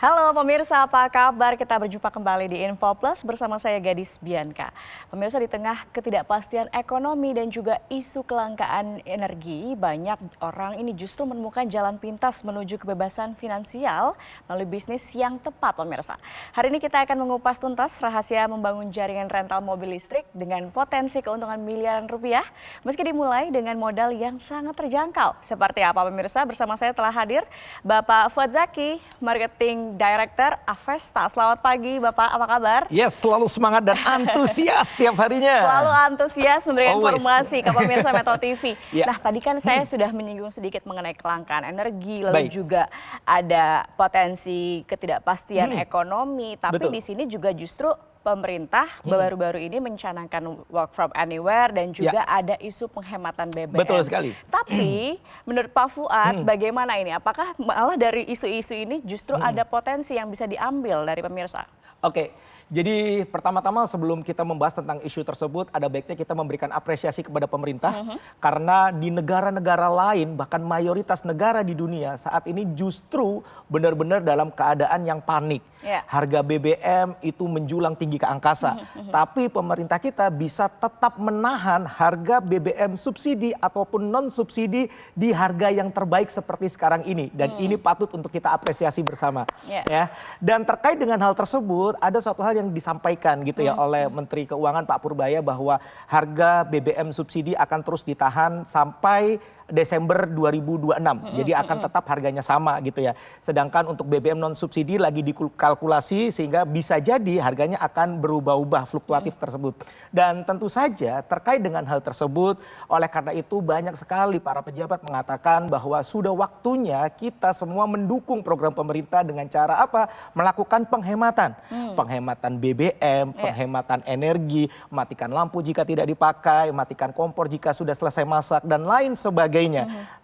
Halo pemirsa, apa kabar? Kita berjumpa kembali di Info Plus bersama saya Gadis Bianca. Pemirsa, di tengah ketidakpastian ekonomi dan juga isu kelangkaan energi, banyak orang ini justru menemukan jalan pintas menuju kebebasan finansial melalui bisnis yang tepat, pemirsa. Hari ini kita akan mengupas tuntas rahasia membangun jaringan rental mobil listrik dengan potensi keuntungan miliaran rupiah, meski dimulai dengan modal yang sangat terjangkau. Seperti apa, pemirsa? Bersama saya telah hadir Bapak Fuad Zaki, Marketing Director Avesta. Selamat pagi Bapak, apa kabar? Yes, selalu semangat dan antusias setiap harinya. Selalu antusias memberikan informasi ke pemirsa Metro TV. Yeah. Nah, tadi kan saya sudah menyinggung sedikit mengenai kelangkaan energi, lalu juga ada potensi ketidakpastian ekonomi. Tapi di sini juga justru pemerintah baru-baru ini mencanangkan work from anywhere dan juga ada isu penghematan BBM. Betul sekali. Tapi menurut Pak Fuad, bagaimana ini? Apakah malah dari isu-isu ini justru ada potensi yang bisa diambil dari pemirsa? Oke, jadi pertama-tama sebelum kita membahas tentang isu tersebut, ada baiknya kita memberikan apresiasi kepada pemerintah. Karena di negara-negara lain, bahkan mayoritas negara di dunia saat ini justru benar-benar dalam keadaan yang panik. Harga BBM itu menjulang tinggi ke angkasa. Tapi pemerintah kita bisa tetap menahan harga BBM subsidi ataupun non-subsidi di harga yang terbaik seperti sekarang ini. Dan ini patut untuk kita apresiasi bersama. Ya. Dan terkait dengan hal tersebut, ada suatu hal yang disampaikan gitu ya oleh Menteri Keuangan Pak Purbaya bahwa harga BBM subsidi akan terus ditahan sampai Desember 2026. Jadi akan tetap harganya sama gitu ya. Sedangkan untuk BBM non subsidi lagi dikalkulasi sehingga bisa jadi harganya akan berubah-ubah fluktuatif tersebut. Dan tentu saja terkait dengan hal tersebut, oleh karena itu banyak sekali para pejabat mengatakan bahwa sudah waktunya kita semua mendukung program pemerintah dengan cara apa? Melakukan penghematan. Penghematan BBM, penghematan energi, matikan lampu jika tidak dipakai, matikan kompor jika sudah selesai masak dan lain sebagainya.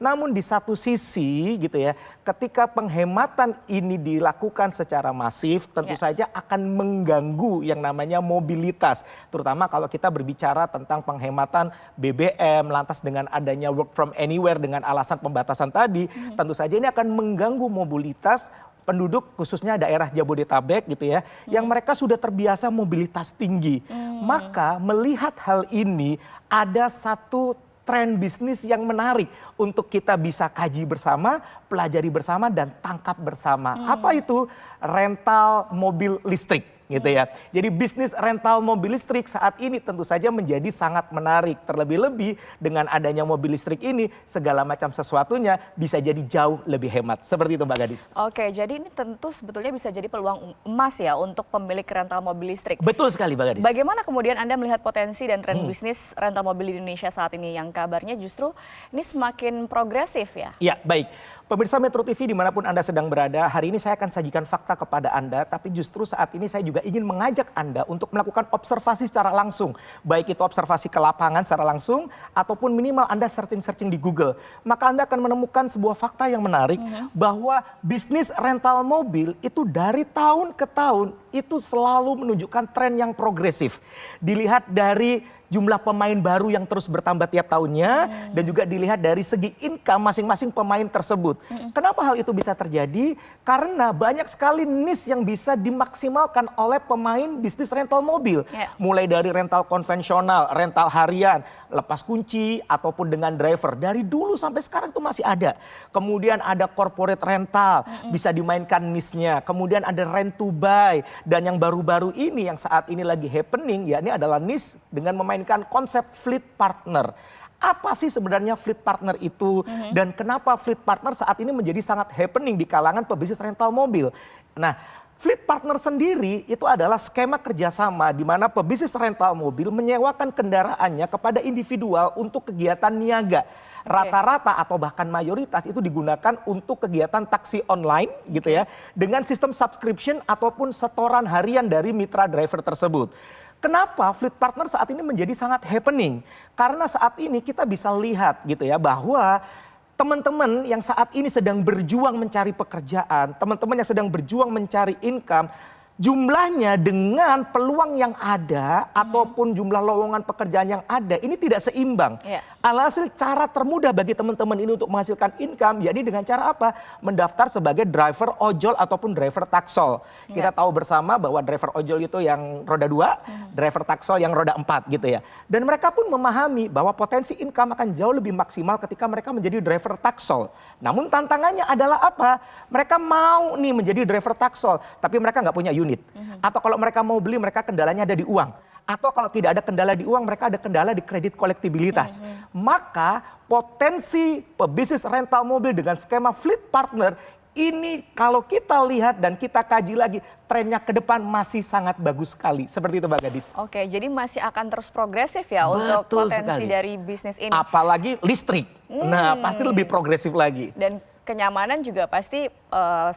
Namun di satu sisi gitu ya, ketika penghematan ini dilakukan secara masif, tentu saja akan mengganggu yang namanya mobilitas. Terutama kalau kita berbicara tentang penghematan BBM, lantas dengan adanya work from anywhere dengan alasan pembatasan tadi, tentu saja ini akan mengganggu mobilitas penduduk khususnya daerah Jabodetabek gitu ya, yang mereka sudah terbiasa mobilitas tinggi. Maka melihat hal ini ada satu tren bisnis yang menarik untuk kita bisa kaji bersama, pelajari bersama dan tangkap bersama. Apa itu? Rental mobil listrik. Gitu ya. Jadi bisnis rental mobil listrik saat ini tentu saja menjadi sangat menarik. Terlebih-lebih dengan adanya mobil listrik ini segala macam sesuatunya bisa jadi jauh lebih hemat. Seperti itu Mbak Gadis. Oke, jadi ini tentu sebetulnya bisa jadi peluang emas ya untuk pemilik rental mobil listrik. Betul sekali Mbak Gadis. Bagaimana kemudian Anda melihat potensi dan tren bisnis rental mobil di Indonesia saat ini yang kabarnya justru ini semakin progresif ya? Iya, baik. Pemirsa Metro TV dimanapun Anda sedang berada, hari ini saya akan sajikan fakta kepada Anda, tapi justru saat ini saya juga ingin mengajak Anda untuk melakukan observasi secara langsung. Baik itu observasi ke lapangan secara langsung, ataupun minimal Anda searching-searching di Google. Maka Anda akan menemukan sebuah fakta yang menarik, bahwa bisnis rental mobil itu dari tahun ke tahun, itu selalu menunjukkan tren yang progresif. Dilihat dari jumlah pemain baru yang terus bertambah tiap tahunnya dan juga dilihat dari segi income masing-masing pemain tersebut. Kenapa hal itu bisa terjadi? Karena banyak sekali niche yang bisa dimaksimalkan oleh pemain bisnis rental mobil. Mulai dari rental konvensional, rental harian, lepas kunci ataupun dengan driver. Dari dulu sampai sekarang itu masih ada. Kemudian ada corporate rental, bisa dimainkan niche-nya. Kemudian ada rent to buy dan yang baru-baru ini yang saat ini lagi happening ya ini adalah niche dengan memainkan konsep fleet partner. Apa sih sebenarnya fleet partner itu dan kenapa fleet partner saat ini menjadi sangat happening di kalangan pebisnis rental mobil? Nah, fleet partner sendiri itu adalah skema kerjasama di mana pebisnis rental mobil menyewakan kendaraannya kepada individual untuk kegiatan niaga. Rata-rata atau bahkan mayoritas itu digunakan untuk kegiatan taksi online gitu ya, dengan sistem subscription ataupun setoran harian dari mitra driver tersebut. Kenapa fleet partner saat ini menjadi sangat happening? Karena saat ini kita bisa lihat gitu ya bahwa teman-teman yang saat ini sedang berjuang mencari pekerjaan, teman-teman yang sedang berjuang mencari income, jumlahnya dengan peluang yang ada ataupun jumlah lowongan pekerjaan yang ada ini tidak seimbang. Alhasil cara termudah bagi teman-teman ini untuk menghasilkan income yakni dengan cara apa? Mendaftar sebagai driver ojol ataupun driver taksol. Kita tahu bersama bahwa driver ojol itu yang roda 2, driver taksol yang roda 4 gitu ya. Dan mereka pun memahami bahwa potensi income akan jauh lebih maksimal ketika mereka menjadi driver taksol. Namun tantangannya adalah apa? Mereka mau nih menjadi driver taksol, tapi mereka nggak punya unit. Atau kalau mereka mau beli, mereka kendalanya ada di uang. Atau kalau tidak ada kendala di uang, mereka ada kendala di kredit kolektibilitas. Maka potensi pebisnis rental mobil dengan skema fleet partner ini kalau kita lihat dan kita kaji lagi, trennya ke depan masih sangat bagus sekali. Seperti itu Mbak Gadis. Oke, jadi masih akan terus progresif ya untuk potensi sekali dari bisnis ini. Apalagi listrik. Nah, pasti lebih progresif lagi. Dan kenyamanan juga pasti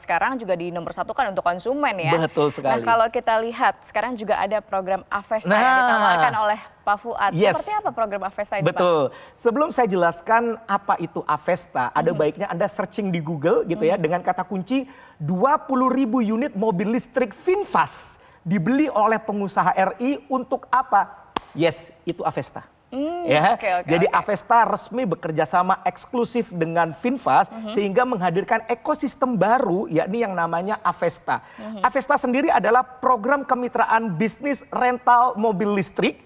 sekarang juga di nomor 1 kan untuk konsumen ya. Betul sekali. Nah kalau kita lihat sekarang juga ada program Avesta yang ditawarkan oleh Pak Fuad. Seperti apa program Avesta ini Betul. Pak? Sebelum saya jelaskan apa itu Avesta, ada baiknya Anda searching di Google gitu ya dengan kata kunci 20.000 unit mobil listrik VinFast dibeli oleh pengusaha RI untuk apa? Yes, itu Avesta. Jadi Avesta resmi bekerja sama eksklusif dengan VinFast sehingga menghadirkan ekosistem baru yakni yang namanya Avesta. Avesta sendiri adalah program kemitraan bisnis rental mobil listrik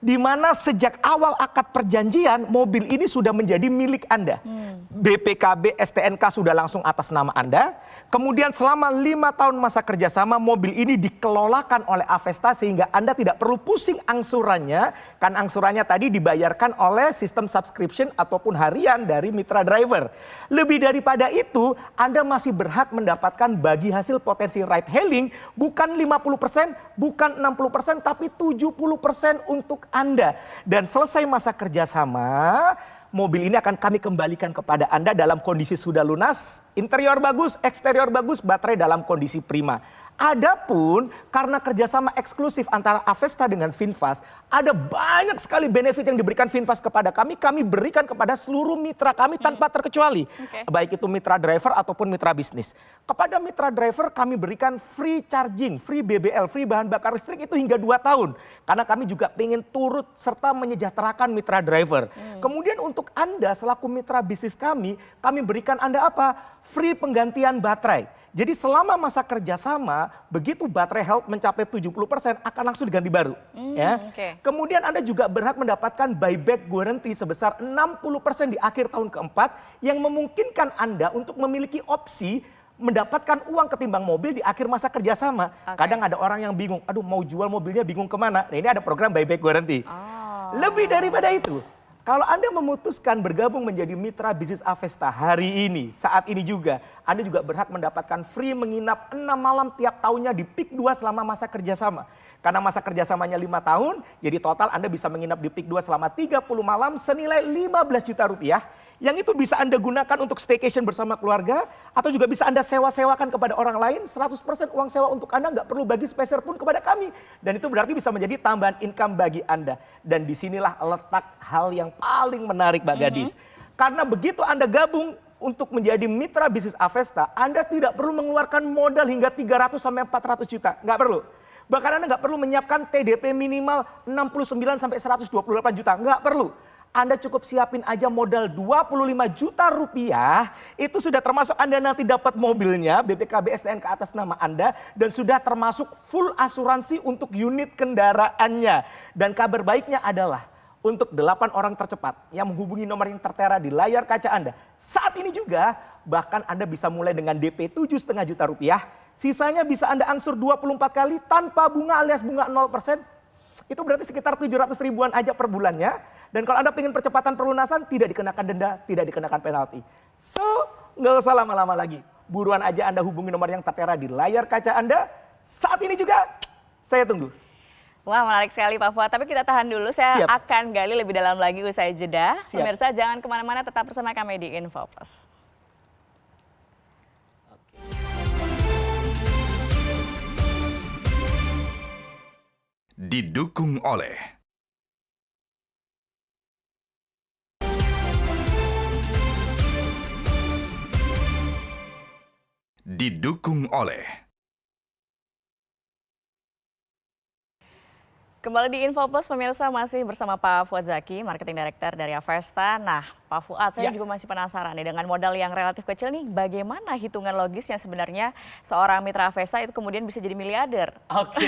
di mana sejak awal akad perjanjian mobil ini sudah menjadi milik Anda. BPKB STNK sudah langsung atas nama Anda. Kemudian selama 5 tahun masa kerjasama mobil ini dikelolakan oleh Avesta sehingga Anda tidak perlu pusing angsurannya. Kan angsurannya tadi dibayarkan oleh sistem subscription ataupun harian dari mitra driver. Lebih daripada itu Anda masih berhak mendapatkan bagi hasil potensi ride hailing bukan 50%, bukan 60%, tapi 70% untuk Anda. Dan selesai masa kerjasama, mobil ini akan kami kembalikan kepada Anda dalam kondisi sudah lunas, interior bagus, eksterior bagus, baterai dalam kondisi prima. Adapun karena kerjasama eksklusif antara Avesta dengan VinFast, ada banyak sekali benefit yang diberikan VinFast kepada kami berikan kepada seluruh mitra kami tanpa terkecuali. Baik itu mitra driver ataupun mitra bisnis. Kepada mitra driver kami berikan free charging, free BBL, free bahan bakar listrik itu hingga 2 tahun. Karena kami juga ingin turut serta menyejahterakan mitra driver. Kemudian untuk Anda selaku mitra bisnis kami berikan Anda apa? Free penggantian baterai. Jadi selama masa kerjasama, begitu baterai health mencapai 70% akan langsung diganti baru. Kemudian Anda juga berhak mendapatkan buyback guarantee sebesar 60% di akhir tahun keempat yang memungkinkan Anda untuk memiliki opsi mendapatkan uang ketimbang mobil di akhir masa kerjasama. Kadang ada orang yang bingung, aduh mau jual mobilnya bingung kemana. Nah ini ada program buyback guarantee. Lebih daripada itu, kalau Anda memutuskan bergabung menjadi mitra bisnis Avesta hari ini, saat ini juga, Anda juga berhak mendapatkan free menginap 6 malam tiap tahunnya di PIK 2 selama masa kerjasama. Karena masa kerjasamanya 5 tahun, jadi total Anda bisa menginap di PIK 2 selama 30 malam senilai 15 juta rupiah. Yang itu bisa Anda gunakan untuk staycation bersama keluarga, atau juga bisa Anda sewa-sewakan kepada orang lain, 100% uang sewa untuk Anda nggak perlu bagi speser pun kepada kami. Dan itu berarti bisa menjadi tambahan income bagi Anda. Dan disinilah letak hal yang paling menarik Mbak Gadis. Karena begitu Anda gabung untuk menjadi mitra bisnis Avesta, Anda tidak perlu mengeluarkan modal hingga 300 sampai 400 juta. Nggak perlu. Bahkan Anda nggak perlu menyiapkan TDP minimal 69 sampai 128 juta. Nggak perlu. Anda cukup siapin aja modal 25 juta rupiah, itu sudah termasuk Anda nanti dapat mobilnya, BPKB STNK atas nama Anda, dan sudah termasuk full asuransi untuk unit kendaraannya. Dan kabar baiknya adalah, untuk 8 orang tercepat yang menghubungi nomor yang tertera di layar kaca Anda, saat ini juga, bahkan Anda bisa mulai dengan DP 7,5 juta rupiah, sisanya bisa Anda angsur 24 kali tanpa bunga alias bunga 0%, itu berarti sekitar 700 ribuan aja per bulannya. Dan kalau Anda ingin percepatan perlunasan, tidak dikenakan denda, tidak dikenakan penalti. So, nggak usah lama-lama lagi. Buruan aja Anda hubungi nomor yang tertera di layar kaca Anda. Saat ini juga, saya tunggu. Wah, menarik sekali Pak Fuad. Tapi kita tahan dulu, saya akan gali lebih dalam lagi usai jeda. Pemirsa, jangan kemana-mana, tetap bersama kami di Info Plus. Didukung oleh Kembali di Info Plus, pemirsa masih bersama Pak Fuad Zaki, Marketing Director dari Avesta. Nah, Pak Fuad, saya juga masih penasaran nih dengan modal yang relatif kecil nih, bagaimana hitungan logis yang sebenarnya seorang mitra Avesta itu kemudian bisa jadi miliarder? Oke,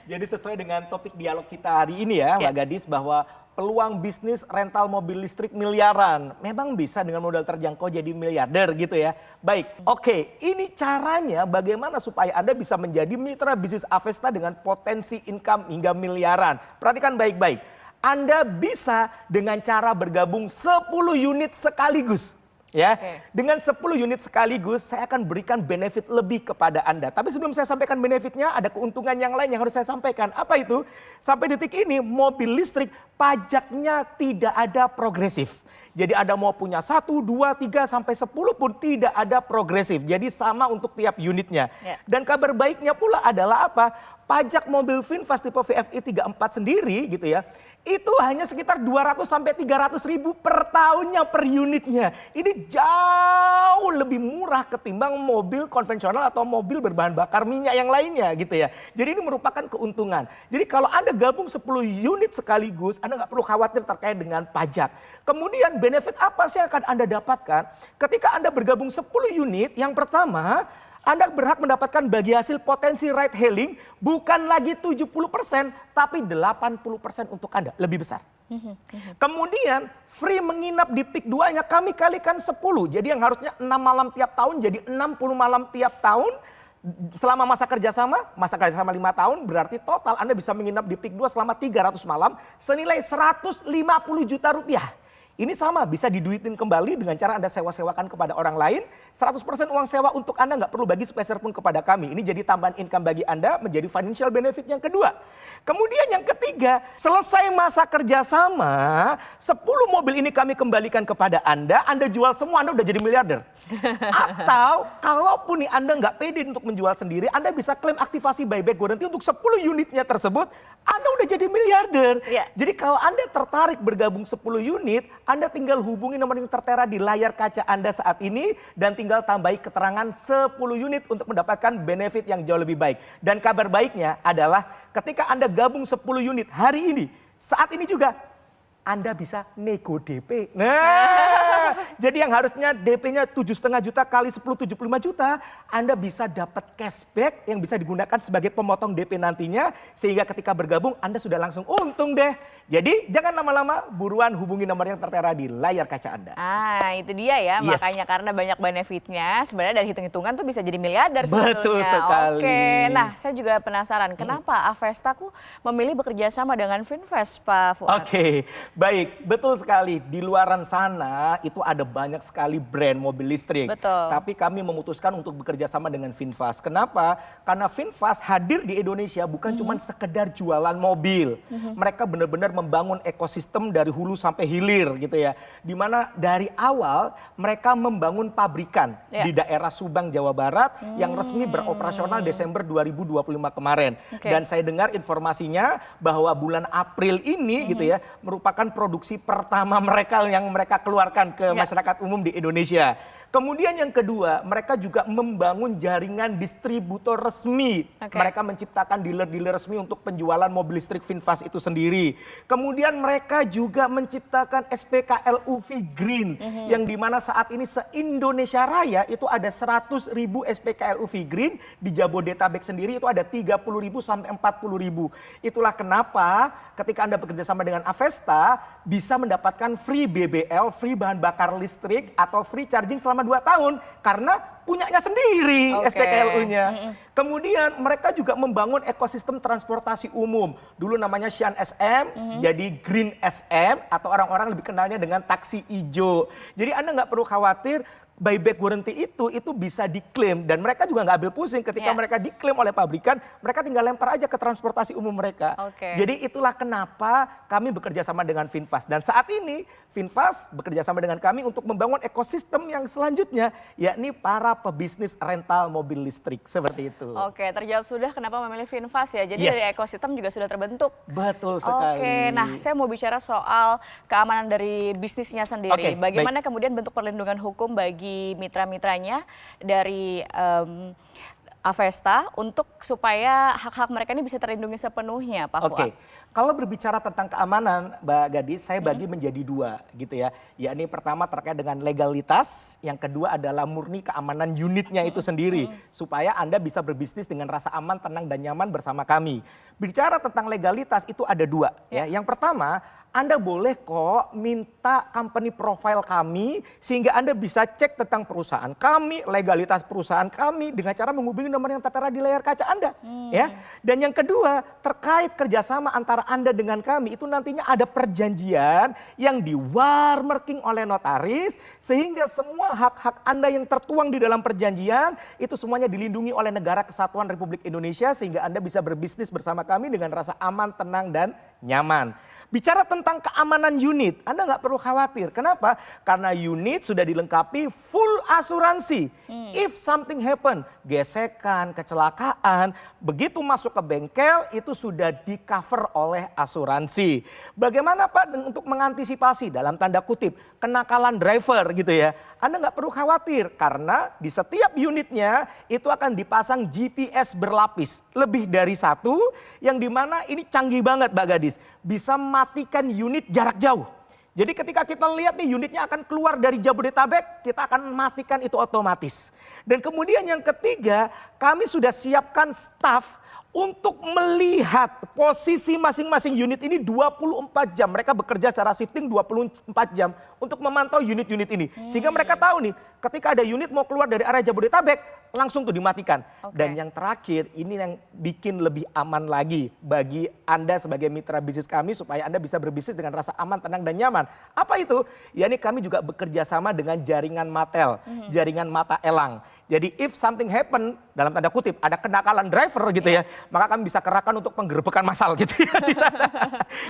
jadi sesuai dengan topik dialog kita hari ini ya, Mbak Gadis, bahwa peluang bisnis rental mobil listrik miliaran. Memang bisa dengan modal terjangkau jadi miliarder gitu ya. Baik, oke, ini caranya bagaimana supaya Anda bisa menjadi mitra bisnis Avesta dengan potensi income hingga miliaran. Perhatikan baik-baik. Anda bisa dengan cara bergabung 10 unit sekaligus. Ya, dengan 10 unit sekaligus saya akan berikan benefit lebih kepada Anda. Tapi sebelum saya sampaikan benefitnya, ada keuntungan yang lain yang harus saya sampaikan. Apa itu? Sampai detik ini mobil listrik pajaknya tidak ada progresif. Jadi Anda mau punya 1, 2, 3 sampai 10 pun tidak ada progresif. Jadi sama untuk tiap unitnya. Dan kabar baiknya pula adalah apa? Pajak mobil VinFast tipe VFI 34 sendiri gitu ya. Itu hanya sekitar 200 sampai 300 ribu per tahunnya per unitnya. Ini jauh lebih murah ketimbang mobil konvensional atau mobil berbahan bakar minyak yang lainnya gitu ya. Jadi ini merupakan keuntungan. Jadi kalau Anda gabung 10 unit sekaligus, Anda nggak perlu khawatir terkait dengan pajak. Kemudian benefit apa sih yang akan Anda dapatkan? Ketika Anda bergabung 10 unit, yang pertama Anda berhak mendapatkan bagi hasil potensi ride hailing bukan lagi 70%, tapi 80% untuk Anda, lebih besar. Kemudian free menginap di peak 2-nya kami kalikan 10. Jadi yang harusnya 6 malam tiap tahun jadi 60 malam tiap tahun. Selama masa kerjasama 5 tahun, berarti total Anda bisa menginap di peak 2 selama 300 malam senilai 150 juta rupiah. Ini sama, bisa diduitin kembali dengan cara Anda sewa-sewakan kepada orang lain. 100% uang sewa untuk Anda, nggak perlu bagi sepeser pun kepada kami. Ini jadi tambahan income bagi Anda, menjadi financial benefit yang kedua. Kemudian yang ketiga, selesai masa kerjasama, 10 mobil ini kami kembalikan kepada Anda jual semua, Anda udah jadi miliarder. Atau kalaupun nih Anda nggak pede untuk menjual sendiri, Anda bisa klaim aktivasi buyback guarantee untuk 10 unitnya tersebut, Anda udah jadi miliarder. Jadi kalau Anda tertarik bergabung 10 unit, Anda tinggal hubungi nomor yang tertera di layar kaca Anda saat ini dan tinggal tambahi keterangan 10 unit untuk mendapatkan benefit yang jauh lebih baik. Dan kabar baiknya adalah ketika Anda gabung 10 unit hari ini, saat ini juga Anda bisa nego DP. Nah, jadi yang harusnya DP-nya 7,5 juta kali 10, 75 juta, Anda bisa dapat cashback yang bisa digunakan sebagai pemotong DP nantinya, sehingga ketika bergabung Anda sudah langsung untung deh. Jadi jangan lama-lama, buruan hubungi nomor yang tertera di layar kaca Anda. Ah, itu dia ya, makanya karena banyak benefitnya, sebenarnya dari hitung-hitungan tuh bisa jadi miliarder sebetulnya. Betul sekali. Oke, nah saya juga penasaran, kenapa Avesta ku memilih bekerja sama dengan VinFast, Pak Fuad? Oke, baik, betul sekali. Di luaran sana itu ada banyak sekali brand mobil listrik. Betul. Tapi kami memutuskan untuk bekerja sama dengan VinFast. Kenapa? Karena VinFast hadir di Indonesia bukan cuma sekedar jualan mobil. Mereka benar-benar membangun ekosistem dari hulu sampai hilir gitu ya. Dimana dari awal mereka membangun pabrikan di daerah Subang, Jawa Barat yang resmi beroperasional Desember 2025 kemarin. Dan saya dengar informasinya bahwa bulan April ini gitu ya merupakan produksi pertama mereka yang mereka keluarkan ke masyarakat umum di Indonesia. Kemudian yang kedua, mereka juga membangun jaringan distributor resmi. Mereka menciptakan dealer-dealer resmi untuk penjualan mobil listrik VinFast itu sendiri. Kemudian mereka juga menciptakan SPKLU V-Green. Yang dimana saat ini se-Indonesia Raya itu ada 100.000 SPKLU V-Green. Di Jabodetabek sendiri itu ada 30.000 sampai 40.000. Itulah kenapa ketika Anda bekerja sama dengan Avesta, bisa mendapatkan free BBL, free bahan bakar listrik atau free charging selama 2 tahun karena punyanya sendiri SPKLU-nya. Kemudian mereka juga membangun ekosistem transportasi umum. Dulu namanya Sian SM, jadi Green SM atau orang-orang lebih kenalnya dengan taksi hijau. Jadi Anda nggak perlu khawatir, buyback warranty itu bisa diklaim dan mereka juga nggak ambil pusing ketika mereka diklaim oleh pabrikan, mereka tinggal lempar aja ke transportasi umum mereka. Jadi itulah kenapa kami bekerja sama dengan VinFast dan saat ini VinFast bekerja sama dengan kami untuk membangun ekosistem yang selanjutnya, yakni para pebisnis rental mobil listrik seperti itu. Oke, terjawab sudah kenapa memilih VinFast ya. Jadi dari ekosistem juga sudah terbentuk. Betul sekali. Oke, nah saya mau bicara soal keamanan dari bisnisnya sendiri. Bagaimana kemudian bentuk perlindungan hukum bagi mitra-mitranya dari Avesta untuk supaya hak-hak mereka ini bisa terlindungi sepenuhnya, Pak Fuad? Oke, kalau berbicara tentang keamanan, Mbak Gadis, saya bagi menjadi dua gitu ya. Yakni pertama terkait dengan legalitas, yang kedua adalah murni keamanan unitnya itu sendiri. Supaya Anda bisa berbisnis dengan rasa aman, tenang, dan nyaman bersama kami. Bicara tentang legalitas itu ada dua. Ya. Yang pertama, Anda boleh kok minta company profile kami sehingga Anda bisa cek tentang perusahaan kami, legalitas perusahaan kami dengan cara menghubungi nomor yang tertera di layar kaca Anda. Ya. Dan yang kedua, terkait kerjasama antara Anda dengan kami itu nantinya ada perjanjian yang di-warmarking oleh notaris sehingga semua hak-hak Anda yang tertuang di dalam perjanjian itu semuanya dilindungi oleh Negara Kesatuan Republik Indonesia sehingga Anda bisa berbisnis bersama kami dengan rasa aman, tenang, dan nyaman. Bicara tentang keamanan unit, Anda nggak perlu khawatir. Kenapa? Karena unit sudah dilengkapi full asuransi. If something happen, gesekan, kecelakaan, begitu masuk ke bengkel itu sudah di cover oleh asuransi. Bagaimana Pak untuk mengantisipasi dalam tanda kutip kenakalan driver gitu ya? Anda nggak perlu khawatir karena di setiap unitnya itu akan dipasang GPS berlapis. Lebih dari satu yang dimana ini canggih banget Mbak Gadis. Bisa matikan unit jarak jauh. Jadi ketika kita lihat nih unitnya akan keluar dari Jabodetabek, kita akan matikan itu otomatis. Dan kemudian yang ketiga, kami sudah siapkan staff untuk melihat posisi masing-masing unit ini 24 jam. Mereka bekerja secara shifting 24 jam untuk memantau unit-unit ini. Sehingga mereka tahu nih ketika ada unit mau keluar dari area Jabodetabek langsung tuh dimatikan. Dan yang terakhir ini yang bikin lebih aman lagi bagi Anda sebagai mitra bisnis kami supaya Anda bisa berbisnis dengan rasa aman, tenang, dan nyaman. Apa itu? Ya ini kami juga bekerja sama dengan jaringan Matel, jaringan mata elang. Jadi if something happen, dalam tanda kutip ada kenakalan driver gitu ya, maka kami bisa kerahkan untuk penggerbekan massal gitu ya di sana.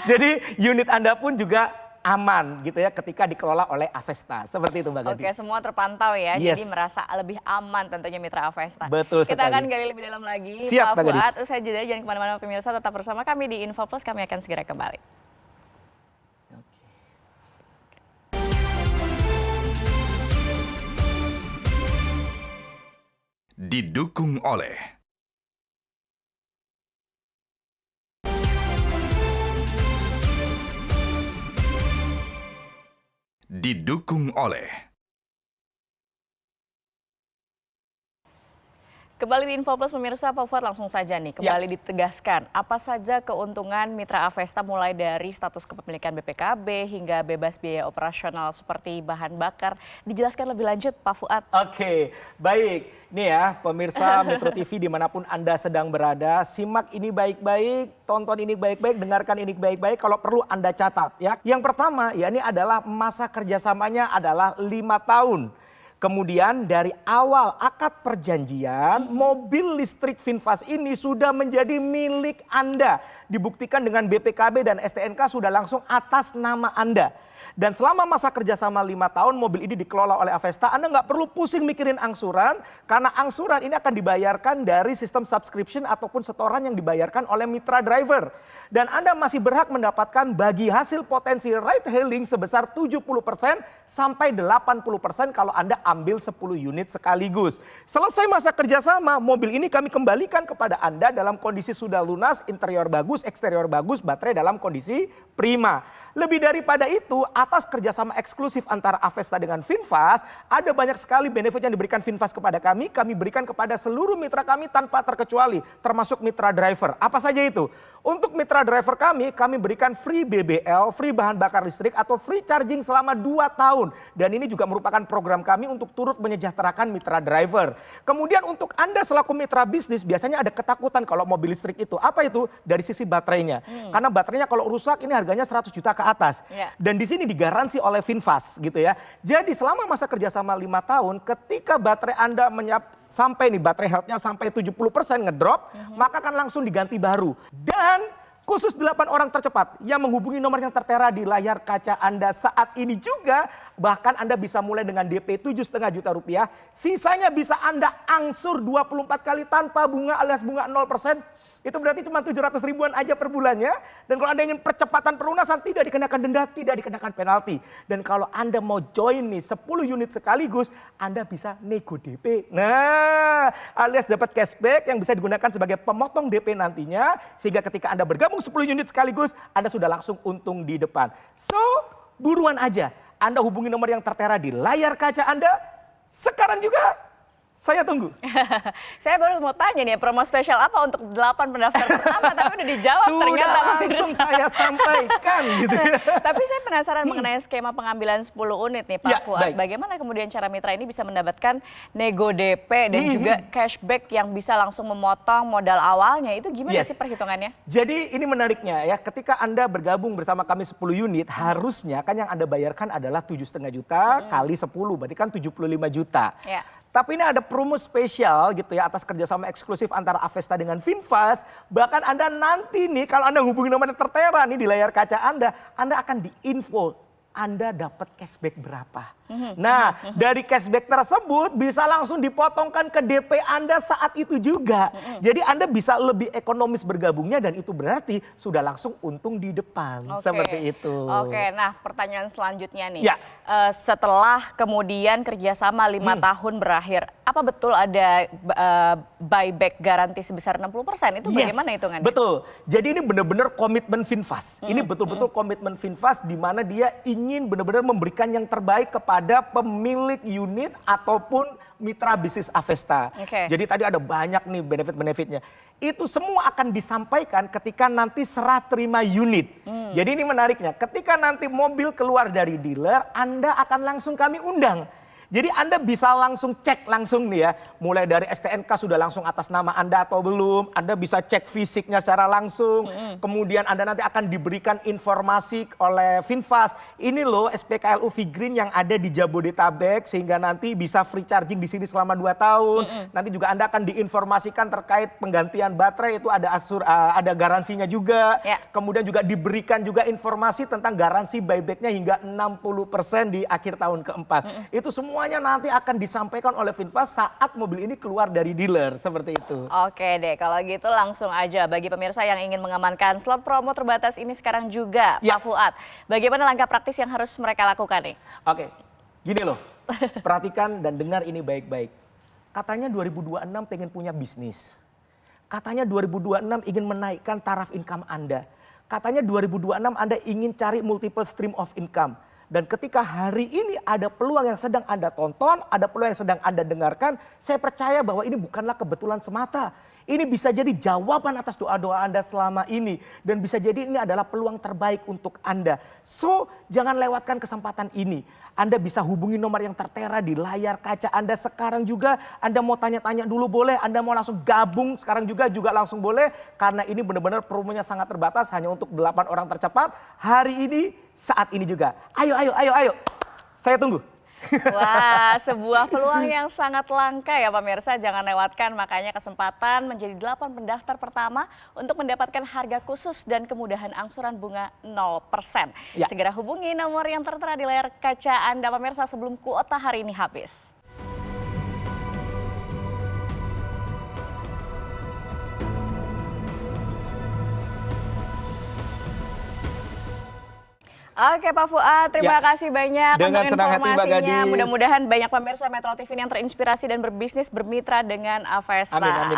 Jadi unit Anda pun juga aman gitu ya ketika dikelola oleh Avesta. Seperti itu Mbak Gadis. Oke, semua terpantau ya, Yes. jadi merasa lebih aman tentunya mitra Avesta. Betul Kita sekali. akan gali lebih dalam lagi. Siap, Pak Mbak Gadis. Fuad, usai jeda jangan kemana-mana pemirsa, tetap bersama kami di Info Plus, kami akan segera kembali. Didukung oleh Kembali di Info Plus pemirsa, Pak Fuad, langsung saja nih kembali ditegaskan apa saja keuntungan mitra Avesta mulai dari status kepemilikan BPKB hingga bebas biaya operasional seperti bahan bakar. Dijelaskan lebih lanjut Pak Fuad. Oke, baik. Nih ya pemirsa Metro TV dimanapun Anda sedang berada, simak ini baik-baik, tonton ini baik-baik, dengarkan ini baik-baik, kalau perlu Anda catat ya. Yang pertama ya ini adalah masa kerjasamanya adalah 5 tahun. Kemudian dari awal akad perjanjian, mobil listrik VinFast ini sudah menjadi milik Anda. Dibuktikan dengan BPKB dan STNK sudah langsung atas nama Anda. Dan selama masa kerjasama 5 tahun mobil ini dikelola oleh Avesta, Anda nggak perlu pusing mikirin angsuran. Karena angsuran ini akan dibayarkan dari sistem subscription ataupun setoran yang dibayarkan oleh mitra driver. Dan Anda masih berhak mendapatkan bagi hasil potensi ride hailing sebesar 70% sampai 80% kalau Anda ambil 10 unit sekaligus. Selesai masa kerjasama, mobil ini kami kembalikan kepada Anda dalam kondisi sudah lunas, interior bagus, eksterior bagus, baterai dalam kondisi prima. Lebih daripada itu, atas kerjasama eksklusif antara Avesta dengan VinFast, ada banyak sekali benefit yang diberikan VinFast kepada kami berikan kepada seluruh mitra kami tanpa terkecuali, termasuk mitra driver. Apa saja itu? Untuk mitra driver kami berikan free BBL, free bahan bakar listrik atau free charging selama 2 tahun. Dan ini juga merupakan program kami untuk turut menyejahterakan mitra driver. Kemudian untuk Anda selaku mitra bisnis, biasanya ada ketakutan kalau mobil listrik itu. Apa itu? Dari sisi baterainya. Karena baterainya kalau rusak ini harganya 100 juta ke atas. Dan di sini digaransi oleh VinFast gitu ya. Jadi selama masa kerjasama 5 tahun, ketika baterai Anda sampai nih baterai health-nya sampai 70% ngedrop, maka akan langsung diganti baru. Dan khusus 8 orang tercepat yang menghubungi nomor yang tertera di layar kaca Anda saat ini juga, bahkan Anda bisa mulai dengan DP 7,5 juta rupiah, sisanya bisa Anda angsur 24 kali tanpa bunga alias bunga 0%. Itu berarti cuma 700 ribuan aja per bulannya. Dan kalau Anda ingin percepatan pelunasan, tidak dikenakan denda, tidak dikenakan penalti. Dan kalau Anda mau join nih 10 unit sekaligus, Anda bisa nego DP. Nah, alias dapat cashback yang bisa digunakan sebagai pemotong DP nantinya. Sehingga ketika Anda bergabung 10 unit sekaligus, Anda sudah langsung untung di depan. So, buruan aja. Anda hubungi nomor yang tertera di layar kaca Anda. Sekarang juga. Saya tunggu. Saya baru mau tanya nih, promo spesial apa untuk 8 pendaftar pertama, tapi udah dijawab ternyata. Sudah langsung saya sampaikan gitu ya. Tapi saya penasaran mengenai skema pengambilan 10 unit nih Pak Ya, Fuad. baik. Bagaimana kemudian cara mitra ini bisa mendapatkan nego DP dan juga cashback yang bisa langsung memotong modal awalnya. Itu gimana Yes. sih perhitungannya? Jadi ini menariknya ya, ketika Anda bergabung bersama kami 10 unit, harusnya kan yang Anda bayarkan adalah 7,5 juta kali 10, berarti kan 75 juta. Ya. Tapi ini ada promo spesial gitu ya atas kerjasama eksklusif antara Avesta dengan Finfast. Bahkan Anda nanti nih kalau Anda hubungi nomor yang tertera nih di layar kaca Anda akan diinfo Anda dapat cashback berapa. Nah, dari cashback tersebut bisa langsung dipotongkan ke DP Anda saat itu juga. Jadi Anda bisa lebih ekonomis bergabungnya dan itu berarti sudah langsung untung di depan. Oke. Seperti itu. Oke, nah pertanyaan selanjutnya nih. Ya. Setelah kemudian kerjasama 5 tahun berakhir, apa betul ada buyback garansi sebesar 60%? Itu Yes, bagaimana hitungannya? betul. Jadi ini benar-benar komitmen Finfast. Ini betul-betul komitmen Finfast di mana dia ingin benar-benar memberikan yang terbaik kepada pemilik unit ataupun mitra bisnis Avesta. Oke. Jadi tadi ada banyak nih benefit-benefitnya. Itu semua akan disampaikan ketika nanti serah terima unit. Jadi ini menariknya, ketika nanti mobil keluar dari dealer, Anda akan langsung kami undang. Jadi Anda bisa langsung cek langsung nih ya, mulai dari STNK sudah langsung atas nama Anda atau belum, Anda bisa cek fisiknya secara langsung, kemudian Anda nanti akan diberikan informasi oleh Finfast, ini loh SPKLU Figrin yang ada di Jabodetabek sehingga nanti bisa free charging di sini selama 2 tahun, nanti juga Anda akan diinformasikan terkait penggantian baterai itu ada garansinya juga, Ya. kemudian juga diberikan juga informasi tentang garansi buybacknya hingga 60% di akhir tahun keempat, itu semua semuanya nanti akan disampaikan oleh Finfast saat mobil ini keluar dari dealer, seperti itu. Oke deh, kalau gitu langsung aja bagi pemirsa yang ingin mengamankan slot promo terbatas ini sekarang juga, Ya. Pak Fuad. Bagaimana langkah praktis yang harus mereka lakukan nih? Oke, gini loh, perhatikan dan dengar ini baik-baik. Katanya 2026 pengen punya bisnis. Katanya 2026 ingin menaikkan taraf income Anda. Katanya 2026 Anda ingin cari multiple stream of income. Dan ketika hari ini ada peluang yang sedang Anda tonton, ada peluang yang sedang Anda dengarkan, saya percaya bahwa ini bukanlah kebetulan semata. Ini bisa jadi jawaban atas doa-doa Anda selama ini. Dan bisa jadi ini adalah peluang terbaik untuk Anda. So, jangan lewatkan kesempatan ini. Anda bisa hubungi nomor yang tertera di layar kaca Anda sekarang juga. Anda mau tanya-tanya dulu boleh, Anda mau langsung gabung sekarang juga langsung boleh. Karena ini benar-benar promonya sangat terbatas hanya untuk 8 orang tercepat. Hari ini, saat ini juga. Ayo. Saya tunggu. Wah, sebuah peluang yang sangat langka ya pemirsa. Jangan lewatkan makanya kesempatan menjadi 8 pendaftar pertama untuk mendapatkan harga khusus dan kemudahan angsuran bunga 0%. Ya. Segera hubungi nomor yang tertera di layar kaca Anda pemirsa sebelum kuota hari ini habis. Oke Pak Fuad, terima Ya. kasih banyak Dengan untuk senang hati, Mbak informasinya. Gadis. Mudah-mudahan banyak pemirsa Metro TV yang terinspirasi dan berbisnis bermitra dengan Avesta. Amin.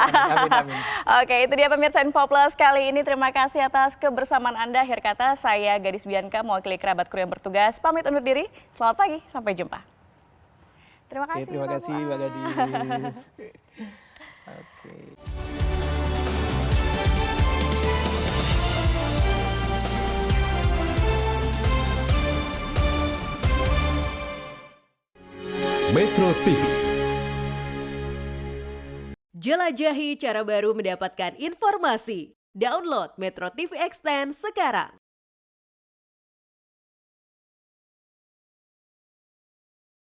Oke, itu dia pemirsa Info Plus kali ini. Terima kasih atas kebersamaan Anda. Akhir kata, saya Gadis Bianca, mewakili kerabat kru yang bertugas. Pamit undur diri. Selamat pagi, sampai jumpa. Terima kasih. Terima Pak kasih, Fuad. Mbak Gadis. Oke. Metro TV. Jelajahi cara baru mendapatkan informasi. Download Metro TV Extend sekarang.